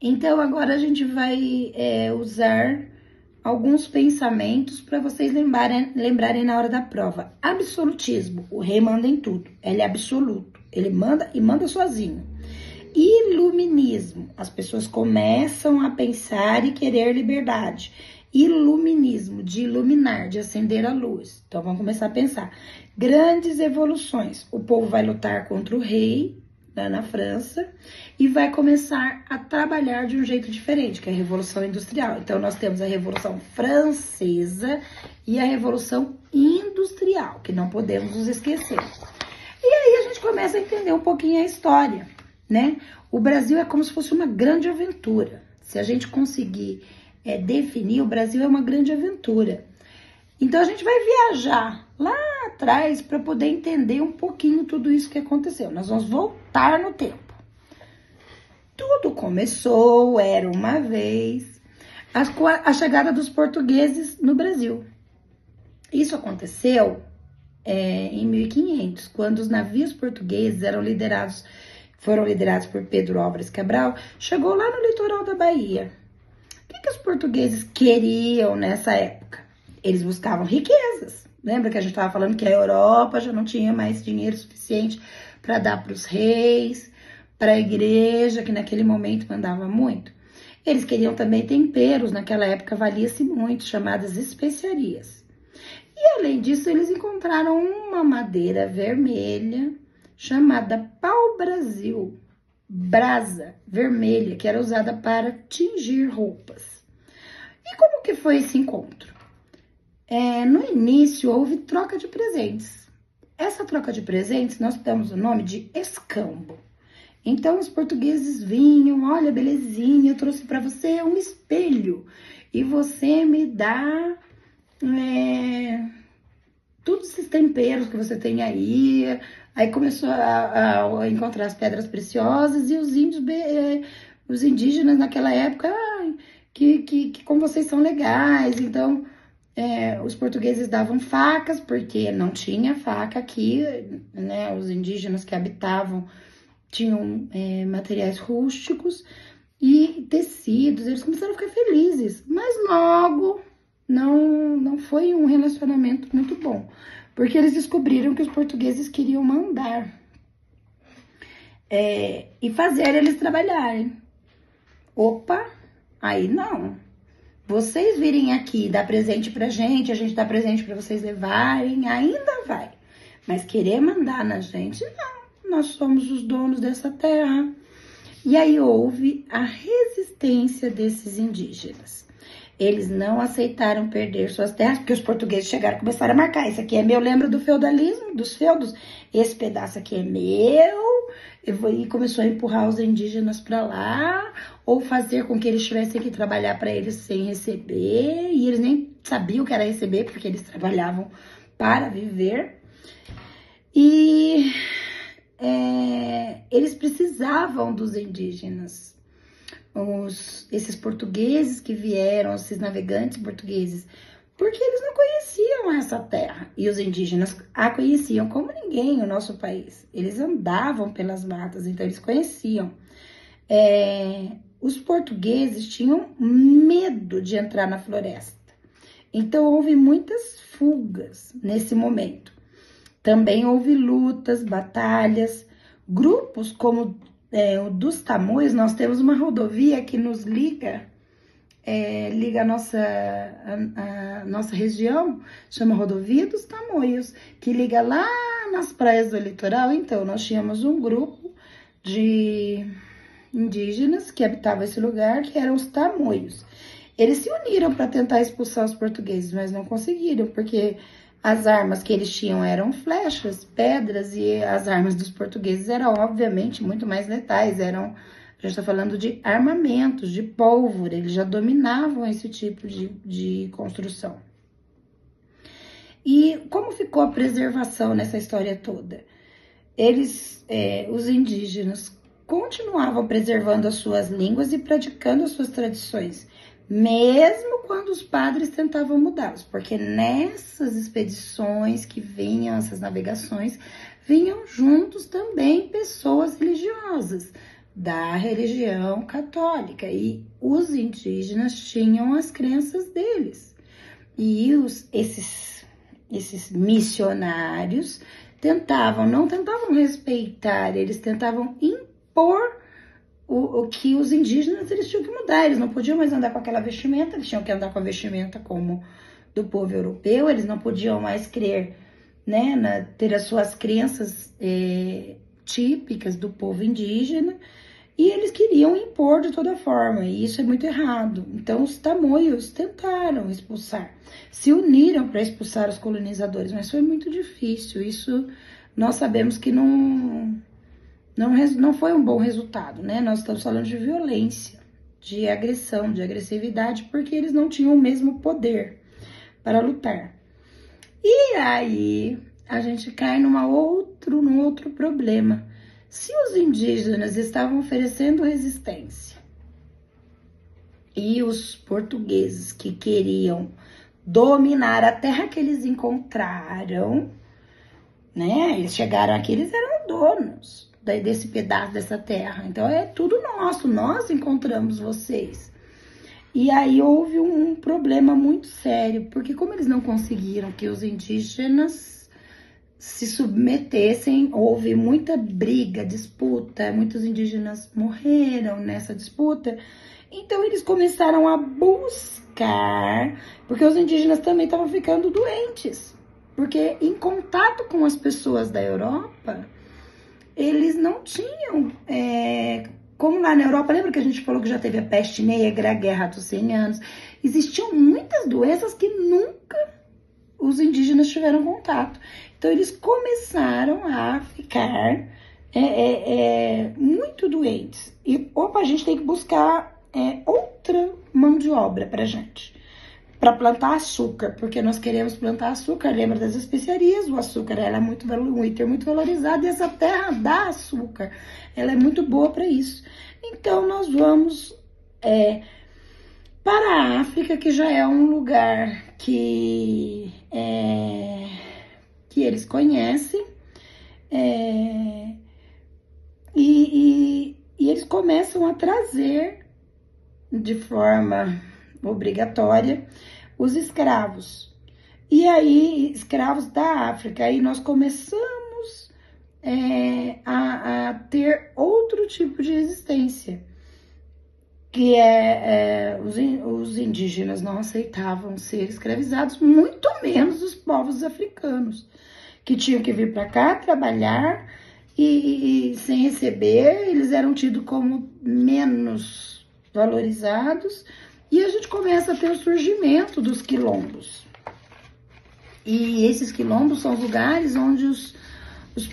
Então, agora a gente vai usar alguns pensamentos para vocês lembrarem na hora da prova. Absolutismo, o rei manda em tudo, ele é absoluto, ele manda e manda sozinho. Iluminismo, as pessoas começam a pensar e querer liberdade. Iluminismo, de iluminar, de acender a luz. Então vamos começar a pensar. Grandes evoluções, o povo vai lutar contra o rei, lá na França, e vai começar a trabalhar de um jeito diferente, que é a Revolução Industrial. Então, nós temos a Revolução Francesa e a Revolução Industrial, que não podemos nos esquecer. E aí a gente começa a entender um pouquinho a história, né? O Brasil é como se fosse uma grande aventura. Se a gente conseguir definir, o Brasil é uma grande aventura. Então, a gente vai viajar lá atrás para poder entender um pouquinho tudo isso que aconteceu. Nós vamos voltar no tempo. Tudo começou, era uma vez, a chegada dos portugueses no Brasil. Isso aconteceu em 1500, quando os navios portugueses foram liderados por Pedro Álvares Cabral, chegou lá no litoral da Bahia. O que os portugueses queriam nessa época? Eles buscavam riquezas. Lembra que a gente estava falando que a Europa já não tinha mais dinheiro suficiente para dar para os reis, para a igreja, que naquele momento mandava muito? Eles queriam também temperos, naquela época valia-se muito, chamadas especiarias. E além disso, eles encontraram uma madeira vermelha chamada pau-brasil, brasa vermelha, que era usada para tingir roupas. E como que foi esse encontro? No início, houve troca de presentes. Essa troca de presentes, nós damos o nome de escambo. Então, os portugueses vinham, olha, belezinha, eu trouxe para você um espelho. E você me dá todos esses temperos que você tem aí. Aí começou a encontrar as pedras preciosas e os indígenas naquela época, que como vocês são legais. Então, os portugueses davam facas, porque não tinha faca aqui, né? Os indígenas que habitavam tinham materiais rústicos e tecidos. Eles começaram a ficar felizes, mas logo não foi um relacionamento muito bom, porque eles descobriram que os portugueses queriam mandar e fazer eles trabalharem. Opa, aí não. Vocês virem aqui dar presente pra gente, a gente dá presente pra vocês levarem, ainda vai. Mas querer mandar na gente, não. Nós somos os donos dessa terra. E aí houve a resistência desses indígenas. Eles não aceitaram perder suas terras, porque os portugueses chegaram e começaram a marcar. Isso aqui é meu, lembra do feudalismo, dos feudos? Esse pedaço aqui é meu. E começou a empurrar os indígenas para lá, ou fazer com que eles tivessem que trabalhar para eles sem receber. E eles nem sabiam o que era receber, porque eles trabalhavam para viver. E eles precisavam dos indígenas. Esses portugueses que vieram, esses navegantes portugueses, porque eles não conheciam essa terra. E os indígenas a conheciam como ninguém, o nosso país. Eles andavam pelas matas, então eles conheciam. Os portugueses tinham medo de entrar na floresta. Então houve muitas fugas nesse momento. Também houve lutas, batalhas, grupos como o dos Tamoios. Nós temos uma rodovia que nos liga a nossa região, chama Rodovia dos Tamoios, que liga lá nas praias do litoral. Então, nós tínhamos um grupo de indígenas que habitavam esse lugar, que eram os Tamoios. Eles se uniram para tentar expulsar os portugueses, mas não conseguiram, porque as armas que eles tinham eram flechas, pedras, e as armas dos portugueses eram, obviamente, muito mais letais. A gente está falando de armamentos, de pólvora, eles já dominavam esse tipo de construção. E como ficou a preservação nessa história toda? Os indígenas continuavam preservando as suas línguas e praticando as suas tradições, mesmo quando os padres tentavam mudá-los, porque nessas expedições que vinham, essas navegações, vinham juntos também pessoas religiosas, da religião católica. E os indígenas tinham as crenças deles. E esses missionários não tentavam respeitar, eles tentavam impor o que os indígenas eles tinham que mudar. Eles não podiam mais andar com aquela vestimenta, eles tinham que andar com a vestimenta como do povo europeu, eles não podiam mais crer, né, ter as suas crenças típicas do povo indígena, e eles queriam impor de toda forma, e isso é muito errado. Então os tamoios tentaram expulsar, se uniram para expulsar os colonizadores, mas foi muito difícil. Isso nós sabemos que não foi um bom resultado, né? Nós estamos falando de violência, de agressão, de agressividade, porque eles não tinham o mesmo poder para lutar. E aí a gente cai num outro problema. Se os indígenas estavam oferecendo resistência e os portugueses que queriam dominar a terra que eles encontraram, né? Eles chegaram aqui, eles eram donos desse pedaço dessa terra. Então é tudo nosso, nós encontramos vocês. E aí houve um problema muito sério, porque como eles não conseguiram que os indígenas se submetessem, houve muita briga, disputa, muitos indígenas morreram nessa disputa. Então eles começaram a buscar, porque os indígenas também estavam ficando doentes, porque em contato com as pessoas da Europa, eles não tinham, como lá na Europa, lembra que a gente falou que já teve a peste negra, a guerra dos 100 anos? Existiam muitas doenças que nunca os indígenas tiveram contato. Então eles começaram a ficar muito doentes. E a gente tem que buscar outra mão de obra pra gente, para plantar açúcar, porque nós queremos plantar açúcar. Lembra das especiarias? O açúcar ela é um item muito valorizado, e essa terra dá açúcar, ela é muito boa para isso. Então nós vamos para a África, que já é um lugar que eles conhecem, e eles começam a trazer de forma obrigatória os escravos. E aí, escravos da África, aí nós começamos a ter outro tipo de resistência, que os indígenas não aceitavam ser escravizados, muito menos os povos africanos, que tinham que vir para cá trabalhar e sem receber, eles eram tidos como menos valorizados. E a gente começa a ter o surgimento dos quilombos. E esses quilombos são os lugares onde os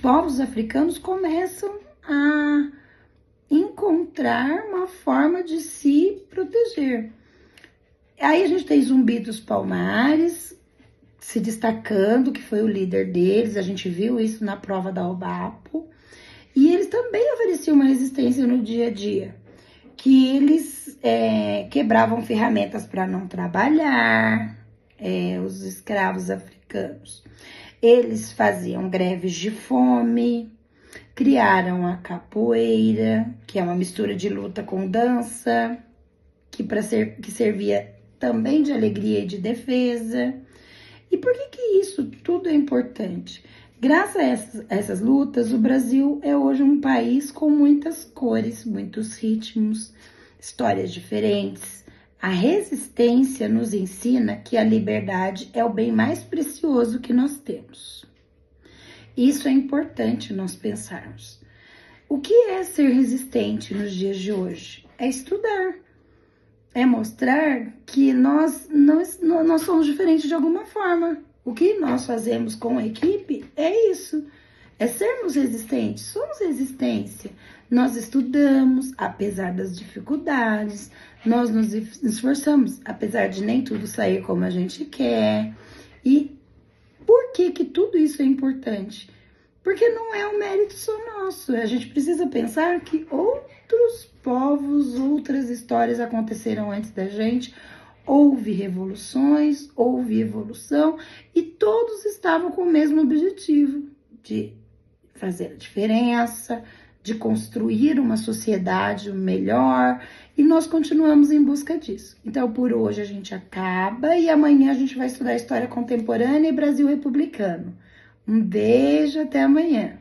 povos africanos começam a encontrar uma forma de se proteger. Aí a gente tem Zumbi dos Palmares se destacando, que foi o líder deles, a gente viu isso na prova da OBAPO. E eles também ofereciam uma resistência no dia a dia, que eles quebravam ferramentas para não trabalhar, os escravos africanos. Eles faziam greves de fome, criaram a capoeira, que é uma mistura de luta com dança, que servia também de alegria e de defesa. E por que isso tudo é importante? Graças a essas lutas, o Brasil é hoje um país com muitas cores, muitos ritmos, histórias diferentes. A resistência nos ensina que a liberdade é o bem mais precioso que nós temos. Isso é importante nós pensarmos. O que é ser resistente nos dias de hoje? É estudar. É mostrar que nós somos diferentes de alguma forma. O que nós fazemos com a equipe é isso, é sermos resistentes, somos resistência. Nós estudamos, apesar das dificuldades, nós nos esforçamos, apesar de nem tudo sair como a gente quer. E por que tudo isso é importante? Porque não é um mérito só nosso, a gente precisa pensar que outros povos, outras histórias aconteceram antes da gente. Houve revoluções, houve evolução, e todos estavam com o mesmo objetivo, de fazer a diferença, de construir uma sociedade melhor, e nós continuamos em busca disso. Então, por hoje a gente acaba e amanhã a gente vai estudar História Contemporânea e Brasil Republicano. Um beijo, até amanhã.